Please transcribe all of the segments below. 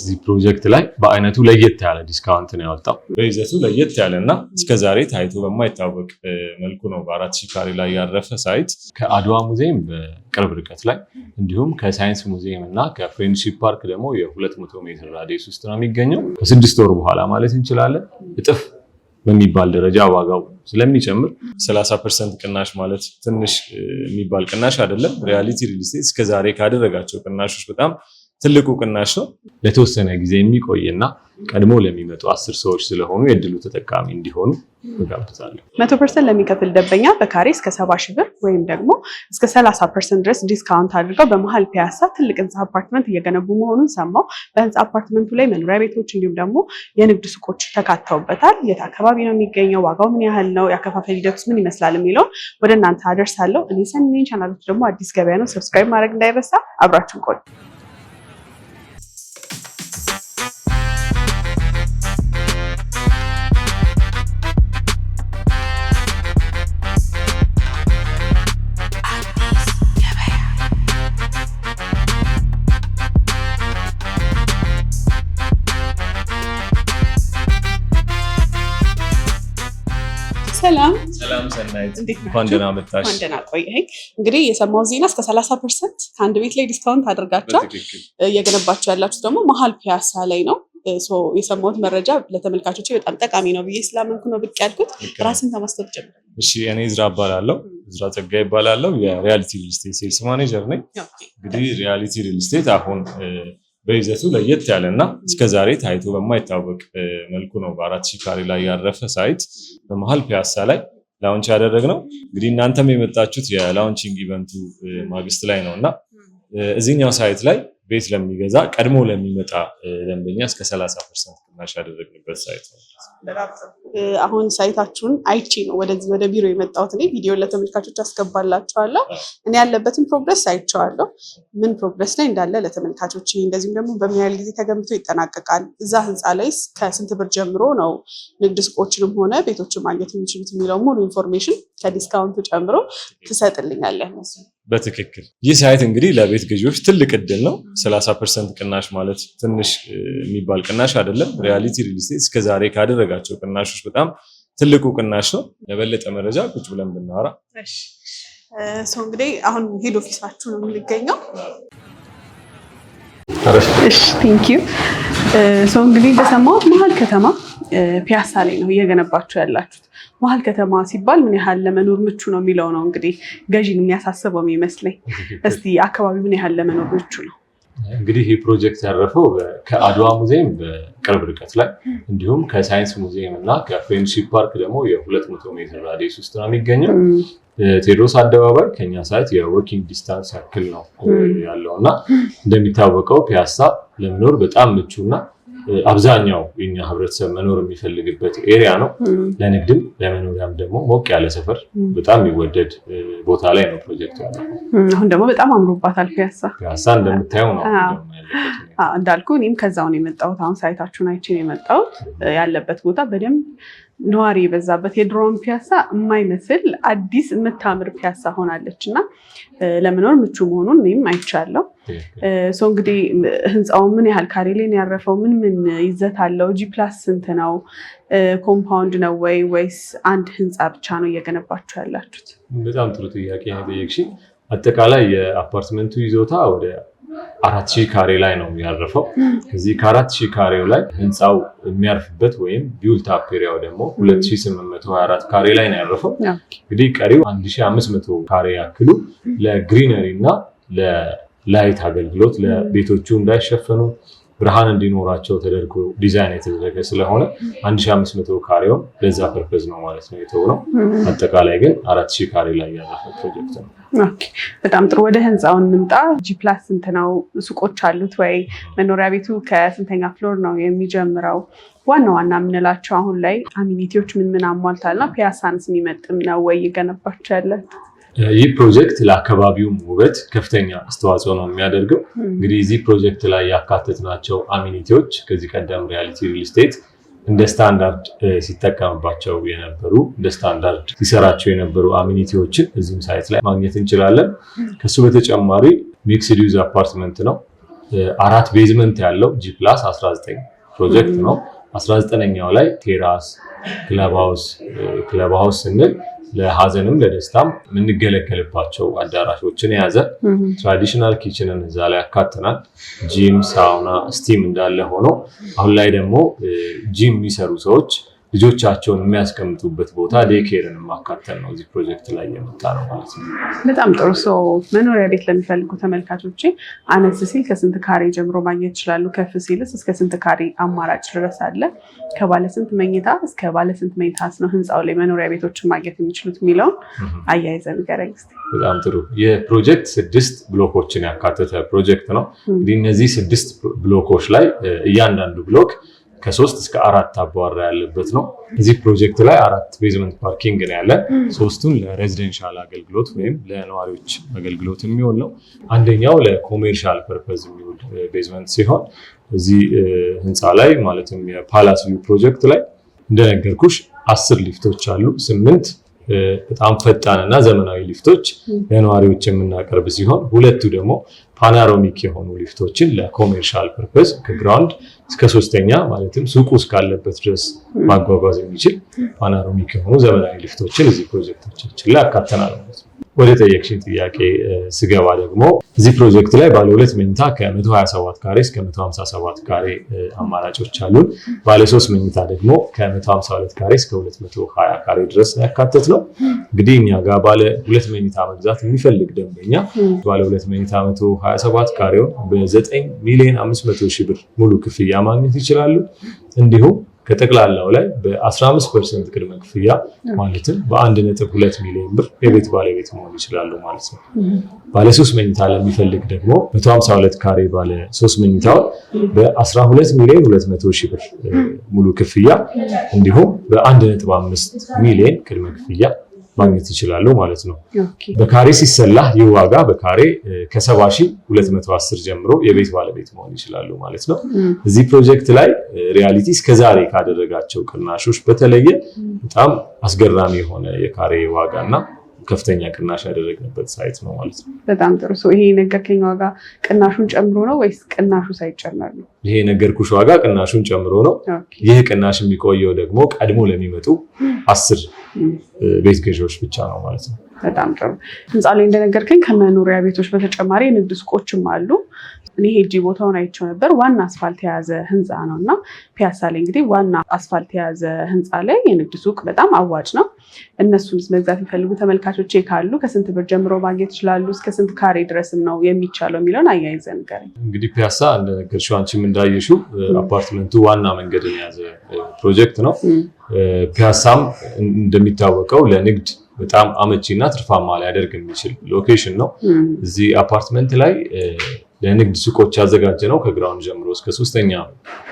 እዚህ ፕሮጀክት ላይ በአይነቱ ለየት ያለ ዲስካውንት ነው ያወጣው። በይዘቱ ለየት ያለና እስከዛሬ ታይቶ በማይታወቅ መልኩ ነው በ4000 ካሬ ላይ ያረፈ ሳይት ከአድዋ ሙዚየም በቅርብ ርቀት ላይ እንዲሁም ከሳይንስ ሙዚየም እና ከፍሬንድሺፕ ፓርክ ደግሞ የ200 ሜትር ራዲየስ ውስጥ ነው የሚገኘው። ከ6 ወር በኋላ ማለት እንችላለን እጥፍ በሚባል ደረጃ ዋጋው ስለሚጨምር 30% ቅናሽ ማለት ትንሽ የሚባል ቅናሽ አይደለም። ሪያሊቲ ሪል ስቴት እስከዛሬ ካደረጋቸው ቅናሾች በጣም ትልቁ ቅናሽ ነው። ለተወሰነ ጊዜ የሚቆይና ቀድሞ ለሚመጡ 10 ሰዎች ስለሆኑ የድሉ ተጠቃሚ እንዲሆኑ እጋብዛለሁ። 100% ለሚከፍል ደንበኛ በካሬ እስከ 70 ሺህ ብር ወይም ደግሞ እስከ 30% ድረስ ዲስካውንት አድርገው በመሃል ፒያሳ ትልቅ ህንፃ አፓርትመንት እየገነቡ መሆኑን ሰማው። በህንፃ አፓርትመንቱ ላይ መኖሪያ ቤቶች እንዲሁም ደግሞ የንግድ ሱቆች ተካተውበታል። የት አካባቢ ነው የሚገኘው? ዋጋው ምን ያህል ነው? የአከፋፈል ሂደቱስ ምን ይመስላል የሚለውን ወደ እናንተ አደርሳለሁ። እኔ ሰኒን ቻናሎች ደግሞ አዲስ ገበያ ነው፣ ሰብስክራይብ ማድረግ እንዳይረሳ። አብራችሁን ቆዩ። ሰላም ሰናይት፣ እንኳን ደህና መጣሽ። እንኳን ደህና ቆየኸኝ። እንግዲህ የሰማው ዜና እስከ 30% ከአንድ ቤት ላይ ዲስካውንት አድርጋችኋል። እየገነባችሁ ያላችሁ ደግሞ መሀል ፒያሳ ላይ ነው። የሰማሁት መረጃ ለተመልካቾች በጣም ጠቃሚ ነው ብዬ ስላመንኩ ነው ብቅ ያልኩት። ራስን ከማስተዋወቅ ጀምር። እሺ፣ እኔ እዝራ እባላለሁ። እዝራ ጸጋይ እባላለሁ። የሪያሊቲ ሪል ስቴት ሴልስ ማኔጀር ነኝ። እንግዲህ ሪያሊቲ ሪል ስቴት አሁን በይዘቱ ለየት ያለና እስከዛሬ ታይቶ በማይታወቅ መልኩ ነው በ4000 ካሬ ላይ ያረፈ ሳይት በመሃል ፒያሳ ላይ ላውንች ያደረግነው። እንግዲህ እናንተም የመጣችሁት የላውንቺንግ ኢቨንቱ ማግስት ላይ ነውና እዚህኛው ሳይት ላይ ቤት ለሚገዛ ቀድሞ ለሚመጣ ደንበኛ እስከ 30% ቅናሽ ያደረግንበት ሳይት ነው። አሁን ሳይታችሁን አይቼ ነው ወደዚህ ወደ ቢሮ የመጣሁት። እኔ ቪዲዮ ለተመልካቾች አስገባላችኋለሁ። እኔ ያለበትን ፕሮግረስ አይቼዋለሁ፣ ምን ፕሮግረስ ላይ እንዳለ ለተመልካቾች፣ እንደዚሁም ደግሞ በምን ያህል ጊዜ ተገንብቶ ይጠናቀቃል፣ እዛ ህንፃ ላይ ከስንት ብር ጀምሮ ነው ንግድ ሱቆችንም ሆነ ቤቶችን ማግኘት የሚችሉት የሚለው ሙሉ ኢንፎርሜሽን ከዲስካውንቱ ጨምሮ ትሰጥልኛለህ? በትክክል ይህ ሳይት እንግዲህ ለቤት ገዢዎች ትልቅ እድል ነው። 30% ቅናሽ ማለት ትንሽ የሚባል ቅናሽ አይደለም። ሪያሊቲ ሪል ስቴት እስከዛሬ ካደረጋቸው ቅናሾች በጣም ትልቁ ቅናሽ ነው። ለበለጠ መረጃ ቁጭ ብለን ብናወራ። እሺ፣ እንግዲህ አሁን ሄድ ኦፊሳችሁ ነው የሚገኘው። እሺ፣ ቴንክ ዩ። እንግዲህ እንደሰማሁት መሀል ከተማ ፒያሳ ላይ ነው እየገነባችሁ ያላችሁት። መሀል ከተማ ሲባል ምን ያህል ለመኖር ምቹ ነው የሚለው ነው እንግዲህ ገዢን የሚያሳስበው የሚመስለኝ። እስቲ አካባቢ ምን ያህል ለመኖር ምቹ ነው? እንግዲህ ይህ ፕሮጀክት ያረፈው ከአድዋ ሙዚየም በቅርብ ርቀት ላይ እንዲሁም ከሳይንስ ሙዚየም እና ከፍሬንድሺፕ ፓርክ ደግሞ የ200 ሜትር ራዲየስ ውስጥ ነው የሚገኘው። ቴዎድሮስ አደባባይ ከኛ ሳይት የወኪንግ ዲስታንስ ያክል ነው ያለው እና እንደሚታወቀው ፒያሳ ለመኖር በጣም ምቹና አብዛኛው የኛ ህብረተሰብ መኖር የሚፈልግበት ኤሪያ ነው። ለንግድም ለመኖሪያም ደግሞ ሞቅ ያለ ሰፈር በጣም የሚወደድ ቦታ ላይ ነው ፕሮጀክቱ ያለው። አሁን ደግሞ በጣም አምሮባታል ፒያሳ እንደምታየው ነው እንዳልኩ። እኔም ከዛው ነው የመጣሁት። አሁን ሳይታችሁን አይቼ ነው የመጣሁት። ያለበት ቦታ በደንብ ነዋሪ የበዛበት የድሮውን ፒያሳ የማይመስል አዲስ የምታምር ፒያሳ ሆናለች እና ለመኖር ምቹ መሆኑን እኔም አይቻለሁ። እንግዲህ ህንፃው ምን ያህል ካሬ ላይ ነው ያረፈው? ምን ምን ይዘት አለው? ጂ+ ስንት ነው? ኮምፓውንድ ነው ወይስ አንድ ህንፃ ብቻ ነው እየገነባችሁ ያላችሁት? በጣም ጥሩ ጥያቄ ነው የጠየቅሽኝ። አጠቃላይ የአፓርትመንቱ ይዞታ ወደ 4000 ካሬ ላይ ነው ያረፈው። ከዚህ ከ4000 ካሬው ላይ ህንፃው የሚያርፍበት ወይም ቢውልት አፕ ኤሪያው ደግሞ 2824 ካሬ ላይ ነው ያረፈው። እንግዲህ ቀሪው 1500 ካሬ ያክሉ ለግሪነሪ እና ለላይት አገልግሎት ለቤቶቹ እንዳይሸፈኑ ብርሃን እንዲኖራቸው ተደርጎ ዲዛይን የተደረገ ስለሆነ 1500 ካሬውን ለዛ ፐርፐዝ ነው ማለት ነው የተውነው። አጠቃላይ ግን 4000 ካሬ ላይ ያረፈ ፕሮጀክት ነው። ኦኬ፣ በጣም ጥሩ። ወደ ህንፃው እንምጣ። ጂ+ ስንት ነው? ሱቆች አሉት ወይ? መኖሪያ ቤቱ ከስንተኛ ፍሎር ነው የሚጀምረው? ዋና ዋና የምንላቸው አሁን ላይ አሚኒቲዎች ምን ምን አሟልታልና ፒያሳንስ የሚመጥም ነው ወይ እየገነባችሁ ያላችሁ? ይህ ፕሮጀክት ለአካባቢውም ውበት ከፍተኛ አስተዋጽኦ ነው የሚያደርገው። እንግዲህ እዚህ ፕሮጀክት ላይ ያካተትናቸው አሚኒቲዎች ከዚህ ቀደም ሪያሊቲ ሪል ስቴት እንደ ስታንዳርድ ሲጠቀምባቸው የነበሩ እንደ ስታንዳርድ ሲሰራቸው የነበሩ አሚኒቲዎችን እዚህም ሳይት ላይ ማግኘት እንችላለን። ከሱ በተጨማሪ ሚክስድ ዩዝ አፓርትመንት ነው። 4 ቤዝመንት ያለው G+19 ፕሮጀክት ነው። 19ኛው ላይ ቴራስ፣ ክለብ ሃውስ ስንል ለሀዘንም ለደስታም የምንገለገልባቸው አዳራሾችን የያዘ ትራዲሽናል ኪችንን እዛ ላይ ያካተናል። ጂም፣ ሳውና፣ ስቲም እንዳለ ሆኖ አሁን ላይ ደግሞ ጂም የሚሰሩ ሰዎች ልጆቻቸውን የሚያስቀምጡበት ቦታ ዴኬርን ማካተል ነው እዚህ ፕሮጀክት ላይ የመጣ ነው ማለት ነው። በጣም ጥሩ። ሰው መኖሪያ ቤት ለሚፈልጉ ተመልካቾች አነስ ሲል ከስንት ካሬ ጀምሮ ማግኘት ይችላሉ? ከፍ ሲልስ እስከ ስንት ካሬ አማራጭ ድረስ አለ? ከባለ ስንት መኝታ እስከ ባለ ስንት መኝታስ ነው ህንፃው ላይ መኖሪያ ቤቶችን ማግኘት የሚችሉት የሚለውን አያይዘን ንገረኝ እስኪ። በጣም ጥሩ። የፕሮጀክት 6 ብሎኮችን ያካተተ ፕሮጀክት ነው። እንግዲህ እነዚህ 6 ብሎኮች ላይ እያንዳንዱ ብሎክ ከ3 እስከ 4 አባወራ ያለበት ነው። እዚህ ፕሮጀክት ላይ 4 ቤዝመንት ፓርኪንግ ነው ያለን። 3ቱን ለሬዚደንሻል አገልግሎት ወይም ለነዋሪዎች አገልግሎት የሚውል ነው። አንደኛው ለኮሜርሻል ፐርፐዝ የሚውል ቤዝመንት ሲሆን እዚህ ህንፃ ላይ ማለትም የፓላስ ቪው ፕሮጀክት ላይ እንደነገርኩሽ 10 ሊፍቶች አሉ። 8 በጣም ፈጣን እና ዘመናዊ ሊፍቶች ለነዋሪዎች የምናቀርብ ሲሆን 2ቱ ደግሞ ፓናሮሚክ የሆኑ ሊፍቶችን ለኮሜርሻል ፐርፐዝ ከግራውንድ እስከ 3ኛ ማለትም ሱቁ እስካለበት ድረስ ማጓጓዝ የሚችል ፓናሮሚክ የሆኑ ዘመናዊ ሊፍቶችን እዚህ ፕሮጀክቶቻችን ላይ አካተናል ማለት ነው። ወደ ጠየቅሽኝ ጥያቄ ስገባ ደግሞ እዚህ ፕሮጀክት ላይ ባለ 2 መኝታ ከ127 ካሬ እስከ 157 ካሬ አማራጮች አሉን። ባለ 3 መኝታ ደግሞ ከ152 ካሬ እስከ 220 ካሬ ድረስ ያካተት ነው። እንግዲህ እኛ ጋር ባለ 2 መኝታ መግዛት የሚፈልግ ደንበኛ ባለ 2 መኝታ 127 ካሬውን በ9,500,000 ብር ሙሉ ክፍያ ማግኘት ይችላሉ። እንዲሁም ከጠቅላላው ላይ በ15% ቅድመ ክፍያ ማለትም በ1.2 ሚሊዮን ብር የቤት ባለቤት መሆን ይችላሉ ማለት ነው። ባለ 3 መኝታ ለሚፈልግ ደግሞ 152 ካሬ ባለ 3 መኝታው በ12,200,000 ብር ሙሉ ክፍያ እንዲሁም በ1.5 ሚሊዮን ቅድመ ክፍያ ማግኘት ይችላሉ ማለት ነው። በካሬ ሲሰላ ይህ ዋጋ በካሬ ከ70,210 ጀምሮ የቤት ባለቤት መሆን ይችላሉ ማለት ነው። እዚህ ፕሮጀክት ላይ ሪያሊቲ እስከዛሬ ካደረጋቸው ቅናሾች በተለየ በጣም አስገራሚ የሆነ የካሬ ዋጋና ከፍተኛ ቅናሽ ያደረግንበት ሳይት ነው ማለት ነው። በጣም ጥሩ። ይሄ የነገርከኝ ዋጋ ቅናሹን ጨምሮ ነው ወይስ ቅናሹ ሳይጨመር ነው? ይሄ የነገርኩሽ ዋጋ ቅናሹን ጨምሮ ነው። ይህ ቅናሽ የሚቆየው ደግሞ ቀድሞ ለሚመጡ 10 ቤት ገዢዎች ብቻ ነው ማለት ነው። በጣም ጥሩ። ህንፃ ላይ እንደነገርከኝ ከመኖሪያ ቤቶች በተጨማሪ የንግድ ሱቆችም አሉ። እኔ ሄጄ ቦታውን አይቼው ነበር። ዋና አስፋልት የያዘ ህንፃ ነው እና ፒያሳ ላይ እንግዲህ ዋና አስፋልት የያዘ ህንፃ ላይ የንግድ ሱቅ በጣም አዋጭ ነው። እነሱንስ መግዛት የሚፈልጉ ተመልካቾች ካሉ ከስንት ብር ጀምሮ ማግኘት ይችላሉ? እስከ ስንት ካሬ ድረስም ነው የሚቻለው የሚለውን አያይዘን ንገረኝ። እንግዲህ ፒያሳ እንደነገርሽው አንቺም እንዳየሽው አፓርትመንቱ ዋና መንገድን የያዘ ፕሮጀክት ነው። ፒያሳም እንደሚታወቀው ለንግድ በጣም አመቺና ትርፋማ ሊያደርግ የሚችል ሎኬሽን ነው። እዚህ አፓርትመንት ላይ ለንግድ ሱቆች ያዘጋጀ ነው። ከግራውንድ ጀምሮ እስከ 3ኛ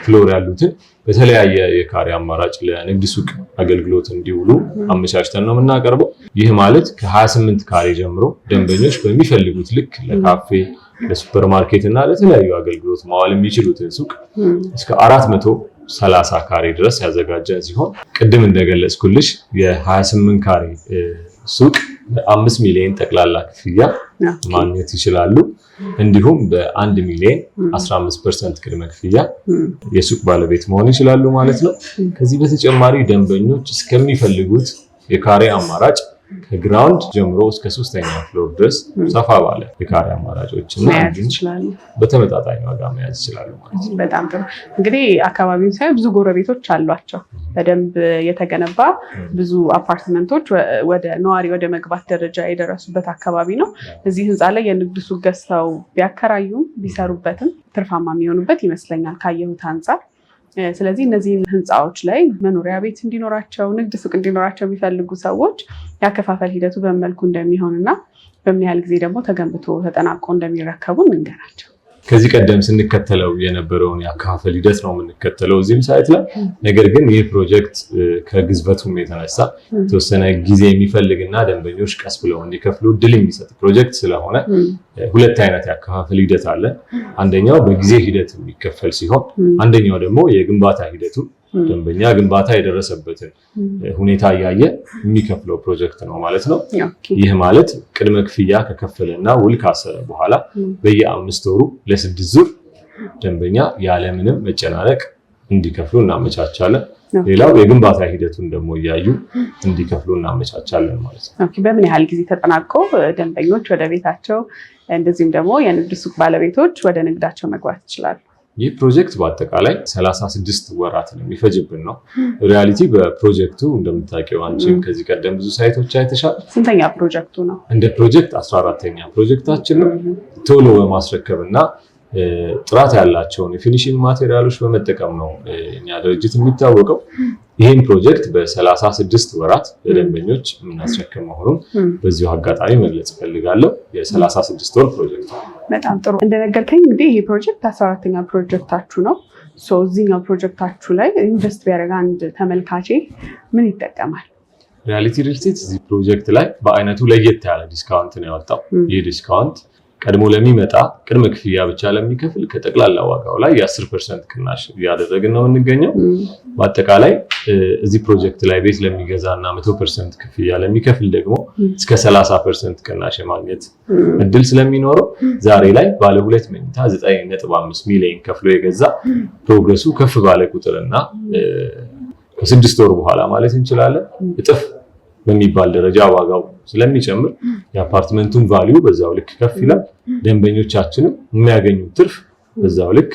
ፍሎር ያሉትን በተለያየ የካሬ አማራጭ ለንግድ ሱቅ አገልግሎት እንዲውሉ አመቻችተን ነው የምናቀርበው። ይህ ማለት ከ28 ካሬ ጀምሮ ደንበኞች በሚፈልጉት ልክ ለካፌ፣ ለሱፐርማርኬት እና ለተለያዩ አገልግሎት ማዋል የሚችሉትን ሱቅ እስከ 430 ካሬ ድረስ ያዘጋጀ ሲሆን ቅድም እንደገለጽኩልሽ የ28 ካሬ ሱቅ በ5 ሚሊዮን ጠቅላላ ክፍያ ማግኘት ይችላሉ። እንዲሁም በ1 ሚሊዮን 15% ቅድመ ክፍያ የሱቅ ባለቤት መሆን ይችላሉ ማለት ነው። ከዚህ በተጨማሪ ደንበኞች እስከሚፈልጉት የካሬ አማራጭ ከግራውንድ ጀምሮ እስከ 3ኛ ፍሎር ድረስ ሰፋ ባለ የካሬ አማራጮች እና በተመጣጣኝ ዋጋ መያዝ ይችላሉ ማለት ነው። በጣም ጥሩ። እንግዲህ አካባቢውን ሳይ ብዙ ጎረቤቶች አሏቸው። በደንብ የተገነባ ብዙ አፓርትመንቶች ወደ ነዋሪ ወደ መግባት ደረጃ የደረሱበት አካባቢ ነው። እዚህ ህንፃ ላይ የንግድ ሱቅ ገዝተው ቢያከራዩም ቢሰሩበትም ትርፋማ የሚሆኑበት ይመስለኛል ካየሁት አንፃር። ስለዚህ እነዚህ ህንፃዎች ላይ መኖሪያ ቤት እንዲኖራቸው፣ ንግድ ሱቅ እንዲኖራቸው የሚፈልጉ ሰዎች ያከፋፈል ሂደቱ በመልኩ እንደሚሆን እና በምን ያህል ጊዜ ደግሞ ተገንብቶ ተጠናቆ እንደሚረከቡ እንንገራቸው። ከዚህ ቀደም ስንከተለው የነበረውን የአከፋፈል ሂደት ነው የምንከተለው እዚህም ሳይት ላይ። ነገር ግን ይህ ፕሮጀክት ከግዝበቱም የተነሳ የተወሰነ ጊዜ የሚፈልግና ደንበኞች ቀስ ብለው እንዲከፍሉ እድል የሚሰጥ ፕሮጀክት ስለሆነ 2 አይነት የአከፋፈል ሂደት አለ። አንደኛው በጊዜ ሂደት የሚከፈል ሲሆን፣ አንደኛው ደግሞ የግንባታ ሂደቱ ደንበኛ ግንባታ የደረሰበትን ሁኔታ እያየ የሚከፍለው ፕሮጀክት ነው ማለት ነው። ይህ ማለት ቅድመ ክፍያ ከከፈለና ውል ካሰረ በኋላ በየ5 ወሩ ለ6 ዙር ደንበኛ ያለምንም መጨናነቅ እንዲከፍሉ እናመቻቻለን። ሌላው የግንባታ ሂደቱን ደግሞ እያዩ እንዲከፍሉ እናመቻቻለን ማለት ነው። በምን ያህል ጊዜ ተጠናቆ ደንበኞች ወደ ቤታቸው እንደዚሁም ደግሞ የንግድ ሱቅ ባለቤቶች ወደ ንግዳቸው መግባት ይችላሉ? ይህ ፕሮጀክት በአጠቃላይ 36 ወራትን የሚፈጅብን ነው። ሪያሊቲ በፕሮጀክቱ እንደምታውቂው አንቺም ከዚህ ቀደም ብዙ ሳይቶች አይተሻል። ስንተኛ ፕሮጀክቱ ነው? እንደ ፕሮጀክት 14ኛ ፕሮጀክታችን ነው። ቶሎ በማስረከብ እና ጥራት ያላቸውን የፊኒሽንግ ማቴሪያሎች በመጠቀም ነው እኛ ድርጅት የሚታወቀው። ይህን ፕሮጀክት በ36 ወራት ለደንበኞች የምናስረክብ መሆኑን በዚሁ አጋጣሚ መግለጽ እፈልጋለሁ። የ36 ወር ፕሮጀክት ነው። በጣም ጥሩ። እንደነገርከኝ እንግዲህ ይህ ፕሮጀክት 14ኛ ፕሮጀክታችሁ ነው። እዚህኛው ፕሮጀክታችሁ ላይ ኢንቨስት ቢያደርግ አንድ ተመልካቼ ምን ይጠቀማል? ሪያሊቲ ሪል ስቴት እዚህ ፕሮጀክት ላይ በአይነቱ ለየት ያለ ዲስካውንት ነው ያወጣው። ይህ ዲስካውንት ቀድሞ ለሚመጣ ቅድመ ክፍያ ብቻ ለሚከፍል ከጠቅላላ ዋጋው ላይ የ10% ቅናሽ እያደረግን ነው የምንገኘው። በአጠቃላይ እዚህ ፕሮጀክት ላይ ቤት ለሚገዛ እና 100% ክፍያ ለሚከፍል ደግሞ እስከ 30% ቅናሽ የማግኘት እድል ስለሚኖረው ዛሬ ላይ ባለ 2 መኝታ 9.5 ሚሊዮን ከፍሎ የገዛ ፕሮግረሱ ከፍ ባለ ቁጥርና ከ6 ወር በኋላ ማለት እንችላለን እጥፍ በሚባል ደረጃ ዋጋው ስለሚጨምር የአፓርትመንቱን ቫልዩ በዛው ልክ ከፍ ይላል። ደንበኞቻችንም የሚያገኙት ትርፍ በዛው ልክ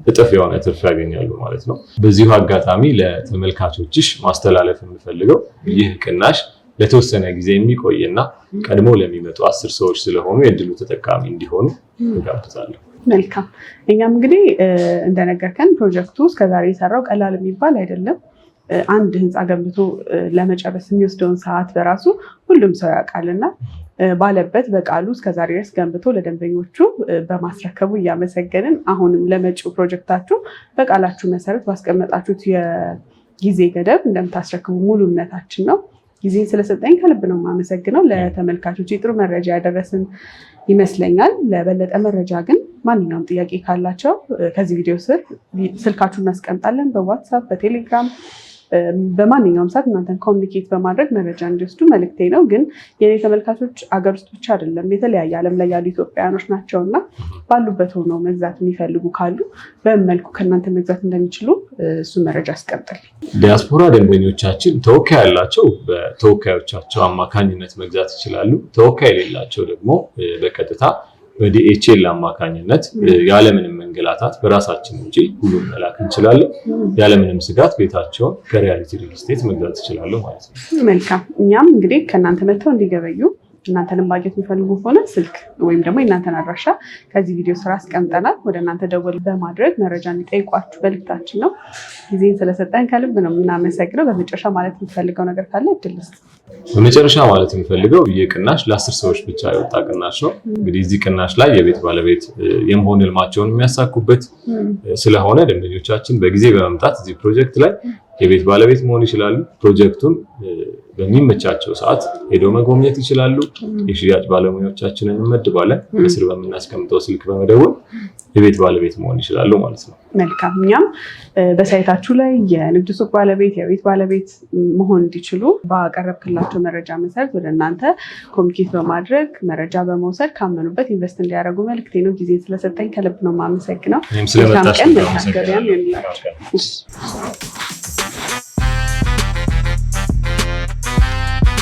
እጥፍ የሆነ ትርፍ ያገኛሉ ማለት ነው። በዚሁ አጋጣሚ ለተመልካቾችሽ ማስተላለፍ የምፈልገው ይህ ቅናሽ ለተወሰነ ጊዜ የሚቆይና ቀድሞ ለሚመጡ 10 ሰዎች ስለሆኑ የእድሉ ተጠቃሚ እንዲሆኑ እጋብዛለሁ። መልካም። እኛም እንግዲህ እንደነገርከን ፕሮጀክቱ እስከዛሬ የሰራው ቀላል የሚባል አይደለም። አንድ ህንፃ ገንብቶ ለመጨረስ የሚወስደውን ሰዓት በራሱ ሁሉም ሰው ያውቃልና ባለበት በቃሉ እስከዛሬ ድረስ ገንብቶ ለደንበኞቹ በማስረከቡ እያመሰገንን አሁንም ለመጪው ፕሮጀክታችሁ በቃላችሁ መሰረት ባስቀመጣችሁት የጊዜ ገደብ እንደምታስረክቡ ሙሉ እምነታችን ነው። ጊዜን ስለሰጠኝ ከልብ ነው የማመሰግነው። ለተመልካቾች ጥሩ መረጃ ያደረስን ይመስለኛል። ለበለጠ መረጃ ግን ማንኛውም ጥያቄ ካላቸው ከዚህ ቪዲዮ ስር ስልካችሁን እናስቀምጣለን። በዋትሳፕ፣ በቴሌግራም በማንኛውም ሰዓት እናንተን ኮሚኒኬት በማድረግ መረጃ እንዲወስዱ መልክቴ ነው። ግን የኔ ተመልካቾች አገር ውስጥ ብቻ አይደለም የተለያየ ዓለም ላይ ያሉ ኢትዮጵያውያኖች ናቸው እና ባሉበት ሆነው መግዛት የሚፈልጉ ካሉ በምን መልኩ ከእናንተ መግዛት እንደሚችሉ እሱን መረጃ አስቀምጠል። ዲያስፖራ ደንበኞቻችን ተወካይ ያላቸው በተወካዮቻቸው አማካኝነት መግዛት ይችላሉ። ተወካይ የሌላቸው ደግሞ በቀጥታ በዲኤችኤል አማካኝነት ያለምንም መንገላታት በራሳችን እንጂ ሁሉም መላክ እንችላለን። ያለምንም ስጋት ቤታቸውን ከሪያሊቲ ሪል ስቴት መግዛት ይችላሉ ማለት ነው። መልካም። እኛም እንግዲህ ከእናንተ መጥተው እንዲገበዩ እናንተንም ማግኘት የሚፈልጉ ሆነ ስልክ ወይም ደግሞ የእናንተን አድራሻ ከዚህ ቪዲዮ ስራ አስቀምጠናል። ወደ እናንተ ደወል በማድረግ መረጃ እንዲጠይቋችሁ መልዕክታችን ነው። ጊዜን ስለሰጠን ከልብ ነው የምናመሰግነው። በመጨረሻ ማለት የምትፈልገው ነገር ካለ እድል ስጥ። በመጨረሻ ማለት የምፈልገው ይህ ቅናሽ ለ10 ሰዎች ብቻ የወጣ ቅናሽ ነው። እንግዲህ እዚህ ቅናሽ ላይ የቤት ባለቤት የመሆን ህልማቸውን የሚያሳኩበት ስለሆነ ደንበኞቻችን በጊዜ በመምጣት እዚህ ፕሮጀክት ላይ የቤት ባለቤት መሆን ይችላሉ። ፕሮጀክቱን በሚመቻቸው ሰዓት ሄደው መጎብኘት ይችላሉ። የሽያጭ ባለሙያዎቻችንን እንመድባለን። ከስር በምናስቀምጠው ስልክ በመደወል የቤት ባለቤት መሆን ይችላሉ ማለት ነው። መልካም። እኛም በሳይታችሁ ላይ የንግድ ሱቅ ባለቤት፣ የቤት ባለቤት መሆን እንዲችሉ ባቀረብክላቸው መረጃ መሰረት ወደ እናንተ ኮሚኒኬት በማድረግ መረጃ በመውሰድ ካመኑበት ኢንቨስት እንዲያደርጉ መልክቴ ነው። ጊዜ ስለሰጠኝ ከልብ ነው የማመሰግነው። ስለመጣሽ